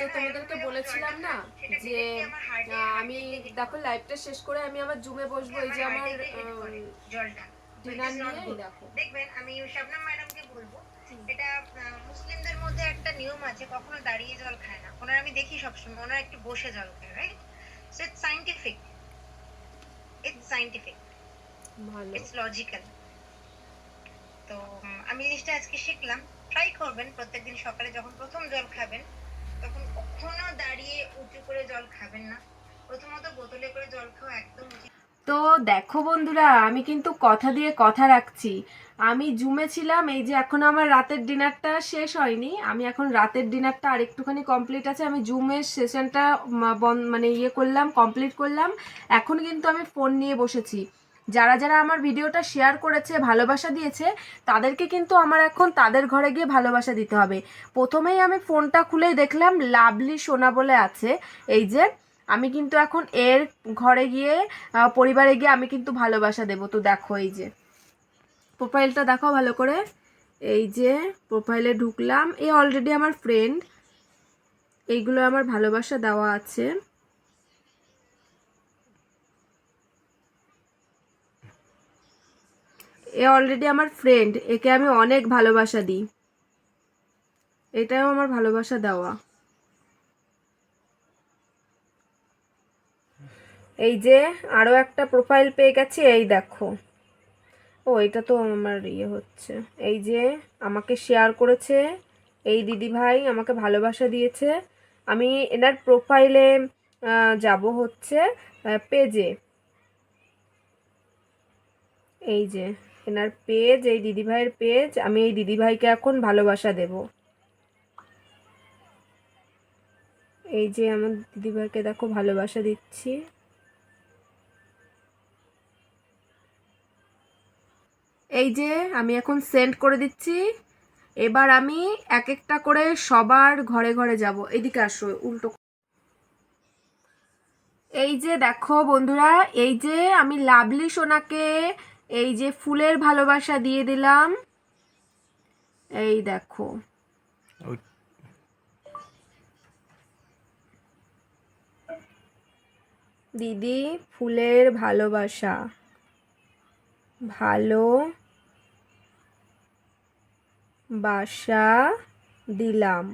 তো তোমাদেরকে বলেছিলাম না যে আমি দেখো লাইভটা শেষ করে আমি আমার জুমে বসবো। এই যে আমার ডিনার নিয়ে দেখো দেখবেন। আমি শবনম ম্যাডামকে বলবো, এটা মুসলিমদের মধ্যে একটা নিয়ম আছে, কখনো দাঁড়িয়ে জল খায় না ওনারা। আমি দেখি সবসময় ওনারা একটু বসে জল খায়, রাইট? সো ইটস সায়েন্টিফিক, ভালো, ইটস লজিক্যাল। তো আমি জিনিসটা আজকে শিখলাম। ট্রাই করবেন প্রত্যেকদিন সকালে যখন প্রথম জল খাবেন তখন কখনো দাঁড়িয়ে উঁচু করে জল খাবেন না। প্রথমত বোতলে করে জল খাওয়া একদম উচিত। তো দেখো বন্ধুরা, আমি কিন্তু কথা দিয়ে কথা রাখছি। আমি জুমে ছিলাম, এই যে এখন আমার রাতের ডিনারটা শেষ হয়নি। আমি এখন রাতের ডিনারটা আরেকটুখানি কমপ্লিট আছে। আমি জুমের সেশনটা মানে করলাম, কমপ্লিট করলাম। এখন কিন্তু আমি ফোন নিয়ে বসেছি। যারা যারা আমার ভিডিওটা শেয়ার করেছে, ভালোবাসা দিয়েছে, তাদেরকে কিন্তু আমার এখন তাদের ঘরে গিয়ে ভালোবাসা দিতে হবে। প্রথমেই আমি ফোনটা খুলেই দেখলাম লাভলি সোনা বলে আছে। এই যে আমি কিন্তু এখন এর ঘরে গিয়ে পরিবারে গিয়ে আমি কিন্তু ভালোবাসা দেব। তো দেখো, এই যে প্রোফাইলটা দেখো ভালো করে। এই যে প্রোফাইলে ঢুকলাম, এ অলরেডি আমার ফ্রেন্ড। এইগুলো আমার ভালোবাসা দেওয়া আছে। এ অলরেডি আমার ফ্রেন্ড, একে আমি অনেক ভালোবাসা দিই। এটাও আমার ভালোবাসা দেওয়া। এই যে আরো একটা প্রোফাইল পেয়ে গেছি, এই দেখো। ও, এটা তো আমার হচ্ছে। এই যে আমাকে শেয়ার করেছে এই দিদি ভাই, আমাকে ভালোবাসা দিয়েছে। আমি এনার প্রোফাইলে যাব হচ্ছে পেজে। এই যে এনার পেজ, এই দিদি ভাইয়ের পেজ। আমি এই দিদি ভাইকে এখন ভালোবাসা দেব। এই যে আমার দিদি ভাইকে দেখো ভালোবাসা দিচ্ছি। এই যে আমি এখন সেন্ড করে দিচ্ছি। এবার আমি এক একটা করে সবার ঘরে ঘরে যাব। এদিকে আসো, উল্টো। এই যে দেখো বন্ধুরা, এই যে আমি লাভলি সোনাকে এই যে ফুলের ভালোবাসা দিয়ে দিলাম। এই দেখো, দিদি ফুলের ভালোবাসা, ভালোবাসা দিলাম।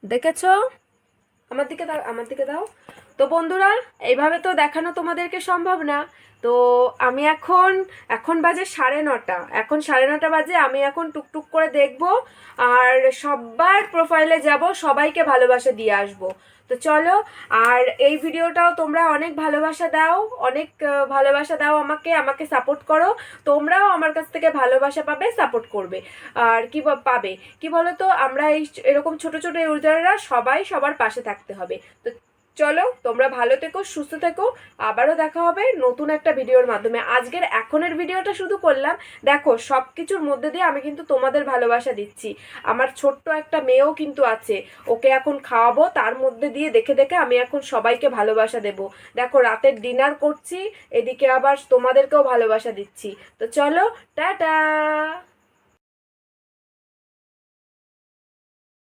দেখেছো? আমার দিকে দাও, আমার দিকে দাও। তো বন্ধুরা, এইভাবে তো দেখানো তোমাদেরকে সম্ভব না। তো আমি এখন এখন বাজে 9:30। এখন 9:30 বাজে। আমি এখন টুকটুক করে দেখব আর সবার প্রোফাইলে যাব, সবাইকে ভালোবাসা দিয়ে আসব। তো চলো। আর এই ভিডিওটাও তোমরা অনেক ভালোবাসা দাও, অনেক ভালোবাসা দাও আমাকে, আমাকে সাপোর্ট করো। তোমরাও আমার কাছ থেকে ভালোবাসা পাবে, সাপোর্ট করবে। আর কি পাবে কি বলো তো, আমরা এই এরকম ছোট ছোট ইউজাররা সবাই সবার পাশে থাকতে হবে। তো চলো, তোমরা ভালো থেকো, সুস্থ থেকো। আবারও দেখা হবে নতুন একটা ভিডিওর মাধ্যমে। আজকের এখনের ভিডিওটা শুধু করলাম, দেখো সব কিছুর মধ্যে দিয়ে আমি কিন্তু তোমাদের ভালোবাসা দিচ্ছি। আমার ছোট্ট একটা মেয়েও কিন্তু আছে, ওকে এখন খাওয়াবো, তার মধ্যে দিয়ে দেখে দেখে আমি এখন সবাইকে ভালোবাসা দেব। দেখো রাতের ডিনার করছি, এদিকে আবার তোমাদেরকেও ভালোবাসা দিচ্ছি। তো চলো, টাটা।